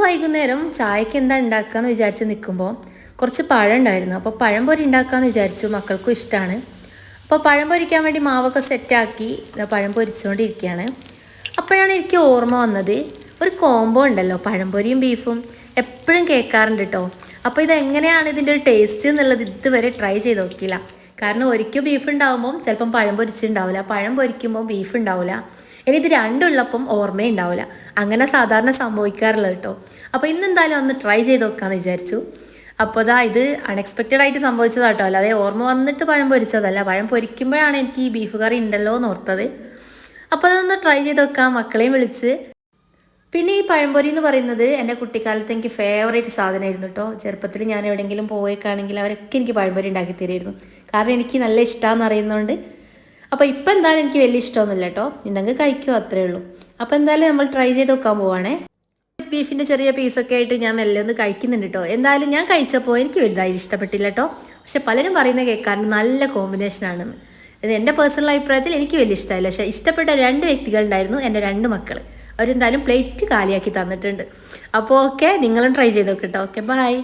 വൈകുന്നേരം ചായക്ക് എന്താ ഉണ്ടാക്കാന്ന് വിചാരിച്ച് നിൽക്കുമ്പോൾ കുറച്ച് പഴം ഉണ്ടായിരുന്നു. അപ്പോൾ പഴംപൊരി ഉണ്ടാക്കാമെന്ന് വിചാരിച്ചു, മക്കൾക്കും ഇഷ്ടമാണ്. അപ്പോൾ പഴം പൊരിക്കാൻ വേണ്ടി മാവൊക്കെ സെറ്റാക്കി പഴം പൊരിച്ചുകൊണ്ടിരിക്കുകയാണ്. അപ്പോഴാണ് എനിക്ക് ഓർമ്മ വന്നത്, ഒരു കോംബോ ഉണ്ടല്ലോ പഴംപൊരിയും ബീഫും, എപ്പോഴും കേൾക്കാറുണ്ട് കേട്ടോ. അപ്പോൾ ഇതെങ്ങനെയാണ് ഇതിൻ്റെ ഒരു ടേസ്റ്റ് എന്നുള്ളത് ഇതുവരെ ട്രൈ ചെയ്ത് നോക്കിയില്ല. കാരണം ഒരിക്കൽ ബീഫ് ഉണ്ടാകുമ്പം ചിലപ്പം പഴം പൊരിച്ചിട്ടുണ്ടാവില്ല, പഴം പൊരിക്കുമ്പോൾ ബീഫ് ഉണ്ടാവില്ല. ഇനി ഇത് രണ്ടുള്ളപ്പം ഓർമ്മയുണ്ടാവില്ല. അങ്ങനെ സാധാരണ സംഭവിക്കാറുള്ളത് കേട്ടോ. അപ്പോൾ ഇന്നെന്തായാലും ഒന്ന് ട്രൈ ചെയ്ത് നോക്കാമെന്ന് വിചാരിച്ചു. അപ്പോൾ ഇത് അൺഎക്സ്പെക്റ്റഡ് ആയിട്ട് സംഭവിച്ചതാണ് കേട്ടോ. അല്ലാതെ ഓർമ്മ വന്നിട്ട് പഴം പൊരിച്ചതല്ല. പഴം പൊരിക്കുമ്പോഴാണ് എനിക്ക് ഈ ബീഫ് കറി ഉണ്ടല്ലോ എന്ന് ഓർത്തത്. അപ്പോൾ അതൊന്ന് ട്രൈ ചെയ്ത് നോക്കാം, മക്കളെയും വിളിച്ച്. പിന്നെ ഈ പഴംപൊരി എന്ന് പറയുന്നത് എൻ്റെ കുട്ടിക്കാലത്ത് എനിക്ക് ഫേവറേറ്റ് സാധനമായിരുന്നു കേട്ടോ. ചെറുപ്പത്തിൽ ഞാൻ എവിടെയെങ്കിലും പോയേക്കാണെങ്കിൽ അവരൊക്കെ എനിക്ക് പഴംപൊരി ഉണ്ടാക്കി തരുമായിരുന്നു. കാരണം എനിക്ക് നല്ല ഇഷ്ടമാണെന്ന് അറിയുന്നതുകൊണ്ട്. അപ്പോൾ ഇപ്പം എന്തായാലും എനിക്ക് വലിയ ഇഷ്ടമൊന്നുമില്ല കേട്ടോ. ഉണ്ടെങ്കിൽ കഴിക്കുമോ, അത്രേ ഉള്ളൂ. അപ്പോൾ എന്തായാലും നമ്മൾ ട്രൈ ചെയ്ത് നോക്കാൻ പോവാണേ. ബീഫിൻ്റെ ചെറിയ പീസൊക്കെ ആയിട്ട് ഞാൻ മെല്ലെ ഒന്ന് കഴിക്കുന്നുണ്ട് കേട്ടോ. എന്തായാലും ഞാൻ കഴിച്ചപ്പോൾ എനിക്ക് വലുതായി ഇഷ്ടപ്പെട്ടില്ല കേട്ടോ. പക്ഷെ പലരും പറയുന്ന കേൾക്കാറുണ്ട് നല്ല കോമ്പിനേഷനാണെന്ന്. ഇത് എൻ്റെ പേഴ്സണൽ അഭിപ്രായത്തിൽ എനിക്ക് വലിയ ഇഷ്ടമായില്ല. പക്ഷേ ഇഷ്ടപ്പെട്ട 2 വ്യക്തികളുണ്ടായിരുന്നു, എൻ്റെ 2 മക്കൾ. അവരെന്തായാലും പ്ലേറ്റ് കാലിയാക്കി തന്നിട്ടുണ്ട്. അപ്പോൾ ഓക്കെ, നിങ്ങളും ട്രൈ ചെയ്ത് നോക്കട്ടോ. Okay, by.